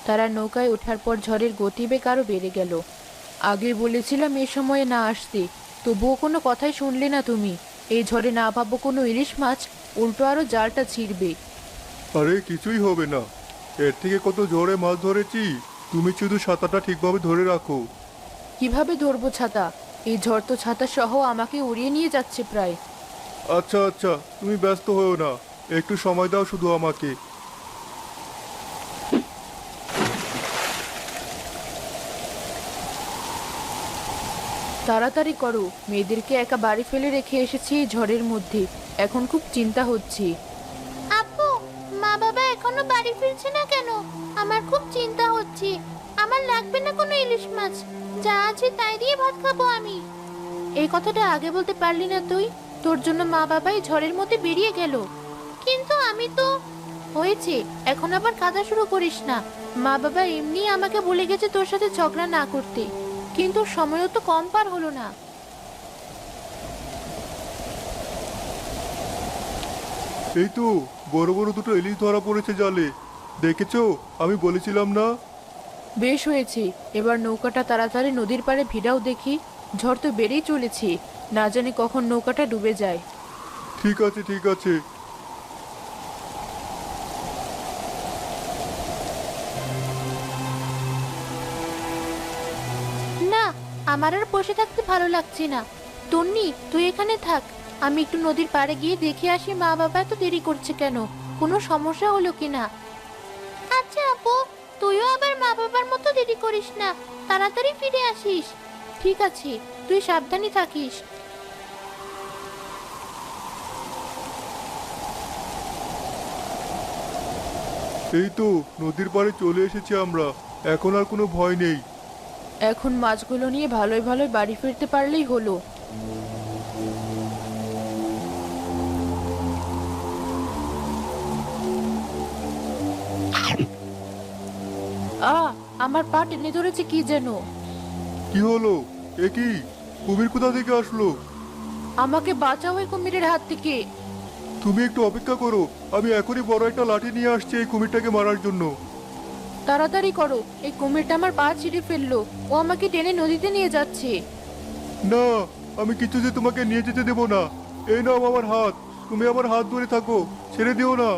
তারা নৌকায় ওঠার পর ঝড়ের গতিবেগ আরো বেড়ে গেল। আগে বলেছিলাম এ সময়ে না আসতে, তবুও কোনো কথাই শুনলে না তুমি। এই ঝড়ে না ভাববো কোনো ইলিশ মাছ, উল্টো আরো জালটা ছিঁড়বে। আরে কিছুই হবে না, এর থেকে কত জোরে মাছ ধরেছি। তুমি শুধু ছাতাটা ঠিকভাবে ধরে রাখো। কিভাবে ধরবো ছাতা? এই ঝড় তো ছাতা সহ আমাকে উড়িয়ে নিয়ে যাচ্ছে প্রায়। আচ্ছা আচ্ছা, তুমি ব্যস্ত হও না, একটু সময় দাও শুধু আমাকে। তাড়াতাড়ি করো, মেয়েদেরকে একা বাড়ি ফেলে রেখে এসেছি এই ঝড়ের মধ্যে। এখন খুব চিন্তা হচ্ছে। আপু, মা বাবা এখনো বাড়ি ফিরছে না কেন? আমার খুব চিন্তা হচ্ছে। আমার লাগবে না কোনো ইলিশ মাছ, যা আছে তাই দিয়ে ভাত খাবো আমি। এই কথাটা আগে বলতে পারলি না তুই? তোর জন্য মা বাবাই ঝড়ের মধ্যে বেরিয়ে গেল। কিন্তু আমি তো। হয়েছে, এখন আবার কাঁদা শুরু করিস না। মা বাবা এমনি আমাকে বলে গেছে তোর সাথে ঝগড়া না করতে, কিন্তু সময়ও তো কম পার হলো না। এই তো বড় বড় দুটো ইলিশ ধরা পড়েছে জালে, দেখেছো? আমি বলেছিলাম না? বেশ হয়েছে, এবার নৌকাটা তাড়াতাড়ি নদীর পাড়ে ভিড়াও দেখি। ঝড় তো বেড়েই চলেছে, না জানি কখন নৌকাটা ডুবে যায়। ঠিক আছে ঠিক আছে। না, আমার আর বসে থাকতে ভালো লাগছে না। তন্নি, তুই এখানে থাক, আমি একটু নদীর পাড়ে গিয়ে দেখে আসি মা বাবা এত দেরি করছে কেন, কোনো সমস্যা হলো কিনা। আচ্ছা আপু, তুইও আবার মা বাবার মতো দেরি করিস না, তাড়াতাড়ি ফিরে আসিস। ঠিক আছে, তুই সাবধানে থাকিস। এই তো নদীর পাড়ে চলে এসেছি আমরা, এখন আর কোনো ভয় নেই। এখন মাছগুলো নিয়ে ভালোই ভালোই বাড়ি ফিরতে পারলেই হলো। আমার পা টেনে ধরেছে কি যেন। কি হলো? এ কি? কুমির কোথা থেকে আসলো? আমাকে বাঁচাও এই কুমিরের হাত থেকে। তুমি একটু অপেক্ষা করো, আমি এখনই বড় একটা লাঠি নিয়ে আসছি এই কুমিরটাকে মারার জন্য। তাড়াতাড়ি করো, এই কুমিরটা আমার পা ছিঁড়ে ফেললো, ও আমাকে টেনে নদীতে নিয়ে যাচ্ছে। না, আমি কিছুতে তোমাকে নিয়ে যেতে দেবো না। এই নাও আমার হাত, তুমি আমার হাত ধরে থাকো, ছেড়ে দিও না।